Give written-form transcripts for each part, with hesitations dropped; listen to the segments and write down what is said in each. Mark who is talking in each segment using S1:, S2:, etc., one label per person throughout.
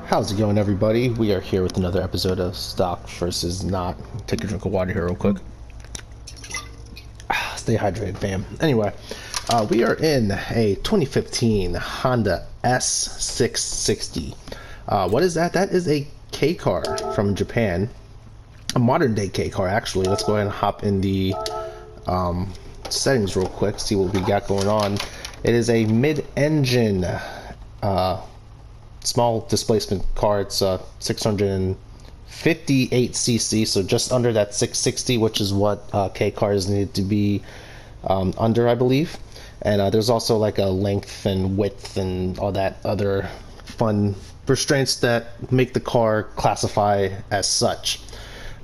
S1: How's it going, everybody? We are here with another episode of Stock versus Not. Take a drink of water here real quick. Stay hydrated, fam. Anyway, we are in a 2015 Honda S660. What is that? That is a K car from Japan. A modern day K car, actually. Let's go ahead and hop in the settings real quick, see what we got going on. It is a mid-engine small displacement car. It's 658 cc, so just under that 660, which is what K cars need to be under, I believe. And there's also like a length and width and all that other fun restraints that make the car classify as such.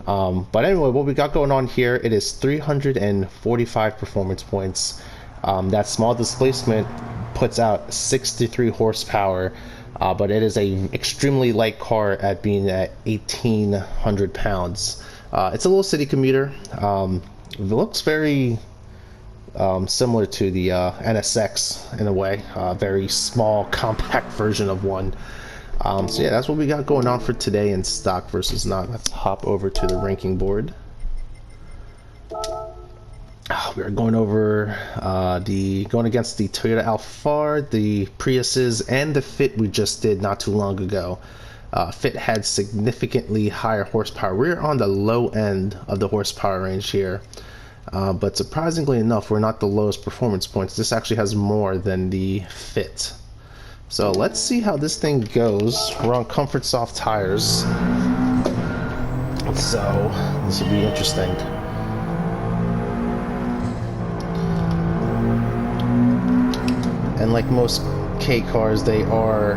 S1: But anyway, what we got going on here, it is 345 performance points. That small displacement puts out 63 horsepower, but it is a extremely light car at being at 1,800 pounds. It's a little city commuter. It looks very similar to the NSX in a way, very small, compact version of one. So yeah, that's what we got going on for today in Stock versus Not. Let's hop over to the ranking board. We are going over going against the Toyota Alphard, the Priuses, and the Fit we just did not too long ago. Fit had significantly higher horsepower. We're on the low end of the horsepower range here, but surprisingly enough, we're not the lowest performance points. This actually has more than the Fit. So let's see how this thing goes. We're on comfort soft tires, so this will be interesting. And like most K cars, they are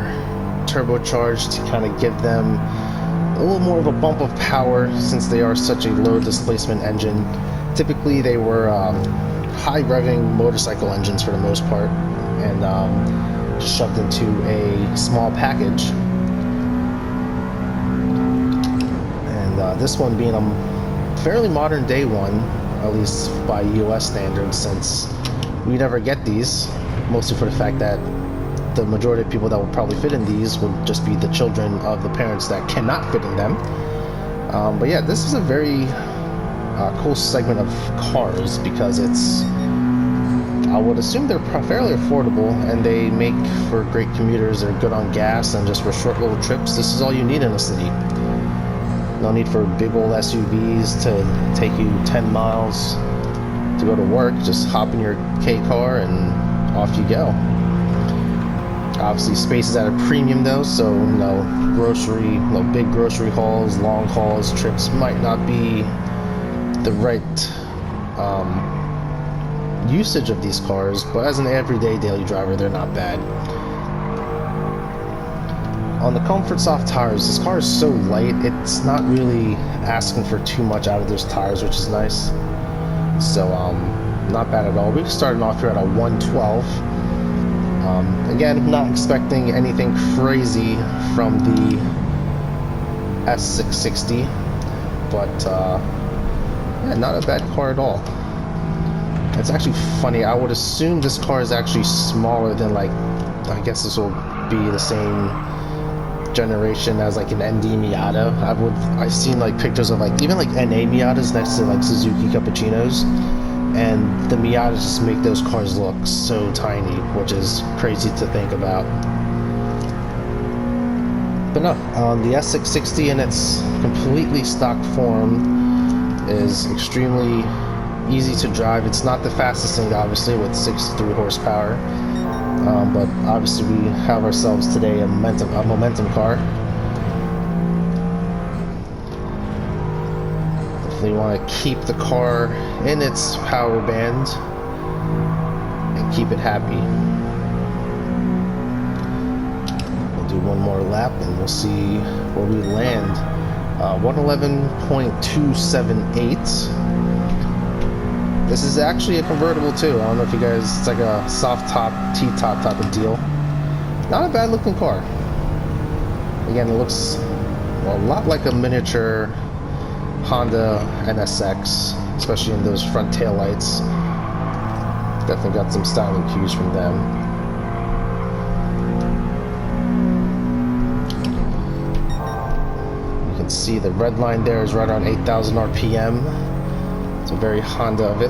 S1: turbocharged to kind of give them a little more of a bump of power since they are such a low displacement engine. Typically they were high revving motorcycle engines for the most part, and shoved into a small package. And this one being a fairly modern day one, at least by US standards, since we never get these, mostly for the fact that the majority of people that will probably fit in these would just be the children of the parents that cannot fit in them. But yeah, this is a very cool segment of cars because it's, I would assume they're fairly affordable, and they make for great commuters. They're good on gas, and just for short little trips, this is all you need in a city. No need for big old SUVs to take you 10 miles to go to work. Just hop in your K car and off you go. Obviously space is at a premium though, so big grocery hauls, long hauls, trips might not be the right usage of these cars, but as an everyday daily driver, they're not bad. On the comfort soft tires, this car is so light, it's not really asking for too much out of those tires, which is nice. So not bad at all. We started off here at a 112. Again, not expecting anything crazy from the S660, but yeah, not a bad car at all. It's actually funny, I would assume this car is actually smaller than, like, I guess this will be the same generation as like an ND Miata. I've seen like pictures of like even like NA Miatas next to like Suzuki Cappuccinos, and the Miatas just make those cars look so tiny, which is crazy to think about. But no, the S660 in its completely stock form is extremely easy to drive. It's not the fastest thing, obviously, with 63 horsepower, but obviously we have ourselves today a momentum car. Definitely want to keep the car in its power band and keep it happy. We'll do one more lap and we'll see where we land. 111.278. This is actually a convertible too. I don't know if you guys, it's like a soft top, T-top type of deal. Not a bad looking car. Again, it looks a lot like a miniature Honda NSX, especially in those front tail lights. Definitely got some styling cues from them. can see the red line there is right around 8,000 RPM. It's a very Honda of it.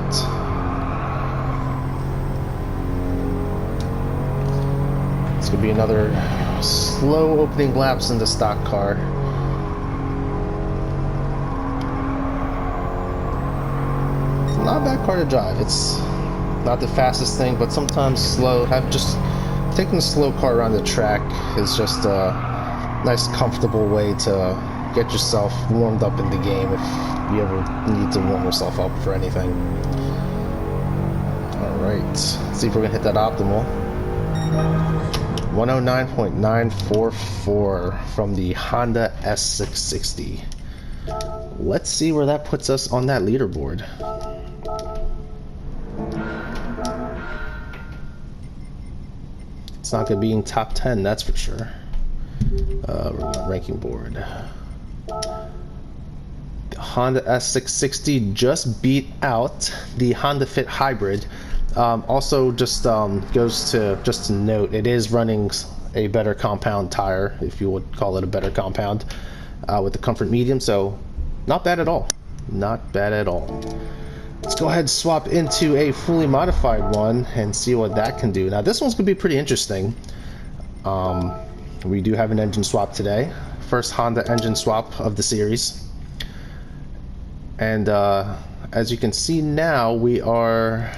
S1: It's gonna be another slow opening laps in the stock car. Not a bad car to drive. It's not the fastest thing, but sometimes slow. Taking a slow car around the track is just a nice, comfortable way to get yourself warmed up in the game if you ever need to warm yourself up for anything. Alright, let's see if we're gonna hit that optimal. 109.944 from the Honda S660. Let's see where that puts us on that leaderboard. It's not going to be in top 10, that's for sure. Ranking board. The Honda S660 just beat out the Honda Fit Hybrid. Also, just goes to note, it is running a better compound tire, if you would call it a better compound, with the Comfort Medium. So, not bad at all. Not bad at all. Let's go ahead and swap into a fully modified one and see what that can do. Now this one's gonna be pretty interesting. We do have an engine swap today. First Honda engine swap of the series. And as you can see now, we are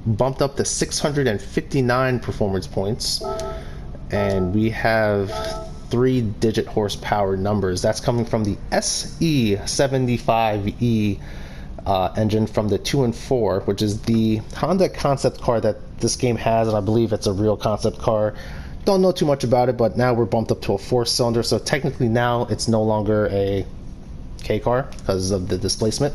S1: bumped up to 659 performance points. And we have 3-digit horsepower numbers. That's coming from the SE75E engine from the 2 and 4, which is the Honda concept car that this game has, and I believe it's a real concept car. Don't know too much about it, but now we're bumped up to a 4-cylinder, so technically now it's no longer a K car because of the displacement.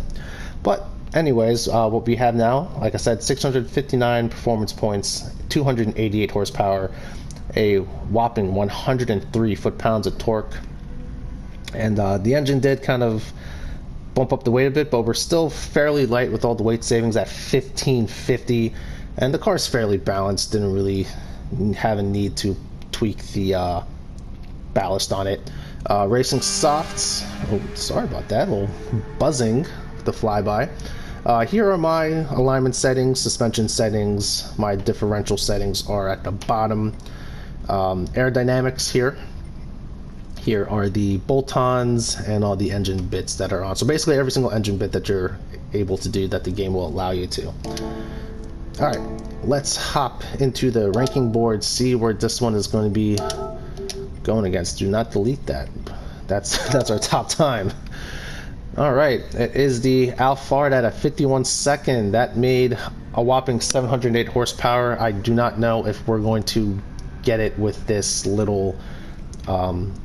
S1: But anyways, what we have now, like I said, 659 performance points, 288 horsepower, a whopping 103 foot-pounds of torque, and the engine did kind of bump up the weight a bit, but we're still fairly light with all the weight savings at 1550, and the car is fairly balanced. Didn't really have a need to tweak the ballast on it. Racing softs. Oh, sorry about that. A little buzzing with the flyby. Here are my alignment settings, suspension settings. My differential settings are at the bottom. Aerodynamics here. Here are the bolt-ons and all the engine bits that are on. So basically every single engine bit that you're able to do that the game will allow you to. Alright, let's hop into the ranking board, see where this one is going to be going against. Do not delete that. That's our top time. Alright, it is the Alphard at a 51 second. That made a whopping 708 horsepower. I do not know if we're going to get it with this little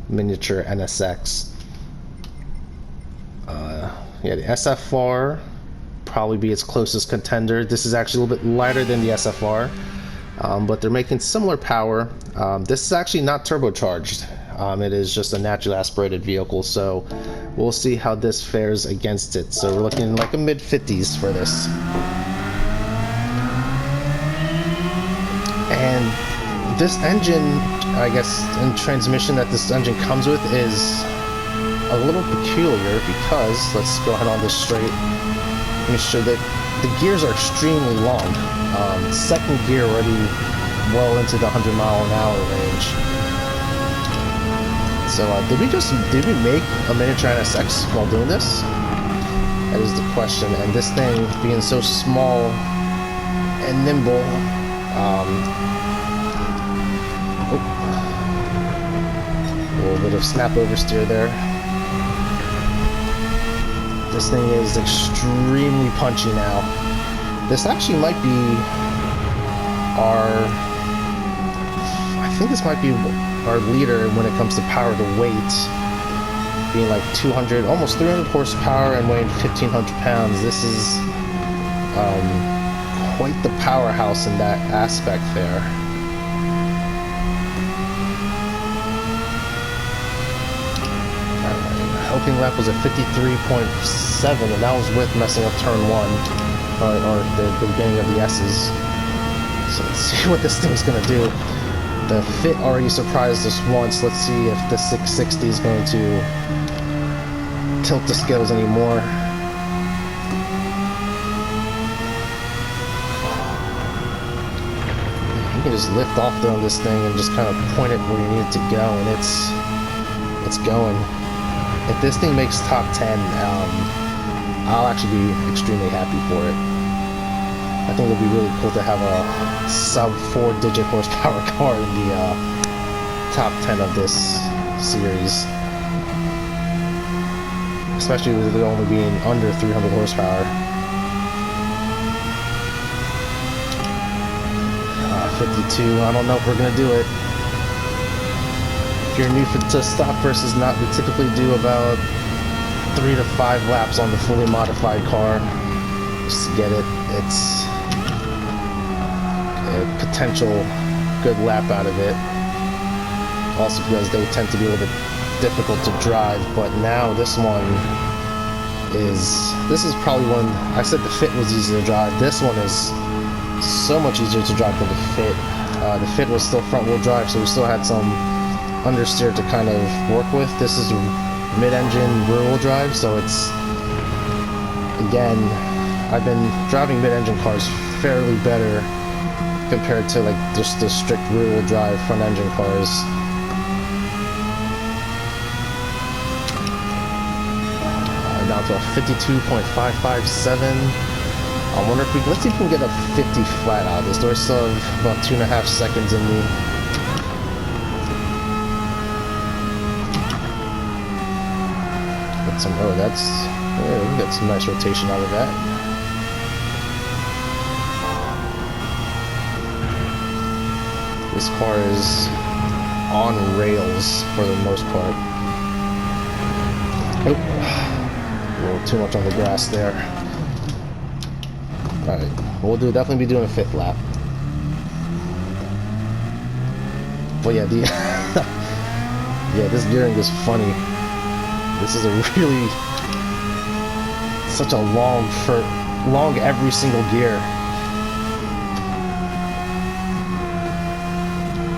S1: miniature NSX. Yeah, the SFR probably be its closest contender. This is actually a little bit lighter than the SFR, but they're making similar power. This is actually not turbocharged. It is just a naturally aspirated vehicle, so we'll see how this fares against it. So we're looking like a mid-50s for this. And this engine, I guess, and transmission that this engine comes with is a little peculiar because, let's go ahead on this straight. Let me show that the gears are extremely long. Second gear already well into the 100-mile-an-hour range. So did we make a miniature NSX while doing this? That is the question. And this thing being so small and nimble, a little bit of snap oversteer there. This thing is extremely punchy now. This actually might be I think this might be our leader when it comes to power to weight. Being like 200, almost 300 horsepower and weighing 1,500 pounds. This is quite the powerhouse in that aspect there. Opening lap was at 53.7, and that was with messing up turn 1, or the beginning of the S's. So let's see what this thing's gonna do. The Fit already surprised us once. Let's see if the 660 is going to tilt the scales anymore. You can just lift off there on this thing and just kind of point it where you need it to go, and it's going. If this thing makes top 10, I'll actually be extremely happy for it. I think it'll be really cool to have a sub 4-digit horsepower car in the top 10 of this series, especially with it only being under 300 horsepower. 52. I don't know if we're gonna do it. If you're new to stock versus not, we typically do about 3 to 5 laps on the fully modified car just to get it. It's a potential good lap out of it. Also because they tend to be a little bit difficult to drive, but now this is probably one. I said the Fit was easy to drive. This one is so much easier to drive than the Fit. The Fit was still front wheel drive, so we still had some understeer to kind of work with. This is mid-engine rear wheel drive, so it's, again, I've been driving mid-engine cars fairly better compared to like just the strict rear wheel drive front engine cars. Down to a 52.557. I wonder if let's see if we can get a 50 flat out of this. Do I still have about 2.5 seconds in me? Get some, oh, that's, yeah, we can get some nice rotation out of that. This car is on rails for the most part. Oh, a little too much on the grass there. Alright, we'll definitely be doing a 5th lap. But yeah, yeah, this gearing is funny. This is a really such a long every single gear.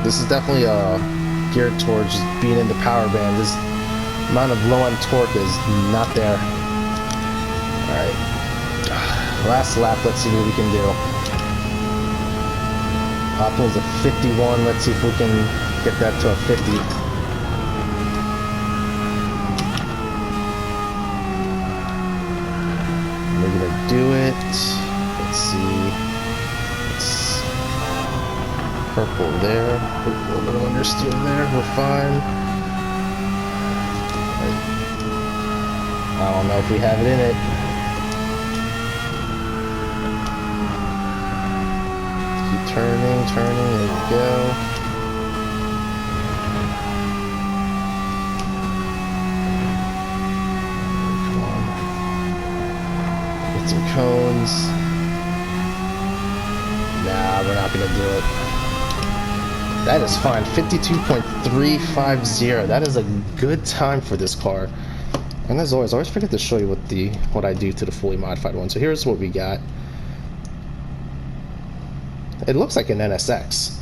S1: This is definitely geared towards just being in the power band. This amount of low end torque is not there. Alright. Last lap, let's see what we can do. Optimal's a 51. Let's see if we can get that to a 50. We're gonna do it. Let's see. It's purple there. A little bit of understeer there. We're fine. I don't know if we have it in it. Turning, there we go. Come on. Get some cones. Nah, we're not gonna do it. That is fine. 52.350. That is a good time for this car. And as always, I always forget to show you what I do to the fully modified one. So here's what we got. It looks like an NSX,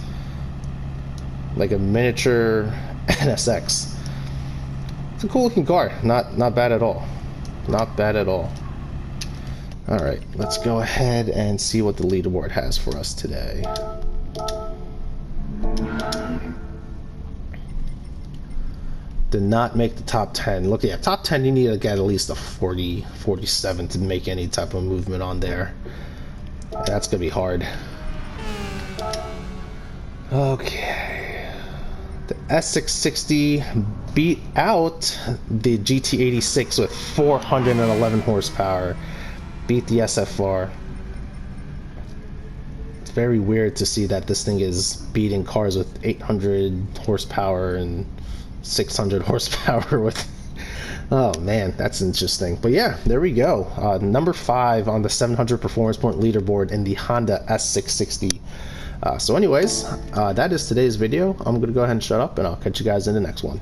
S1: like a miniature NSX. It's a cool looking car. Not bad at all. Not bad at all. All right, let's go ahead and see what the leaderboard has for us today. Did not make the top 10. Look, yeah, top 10, you need to get at least a 40, 47 to make any type of movement on there. That's gonna be hard. Okay, the S660 beat out the GT86 with 411 horsepower, beat the SFR. It's very weird to see that this thing is beating cars with 800 horsepower and 600 horsepower with, oh man, that's interesting. But yeah, there we go. Number 5 on the 700 performance point leaderboard in the Honda S660. So anyways, that is today's video. I'm going to go ahead and shut up, and I'll catch you guys in the next one.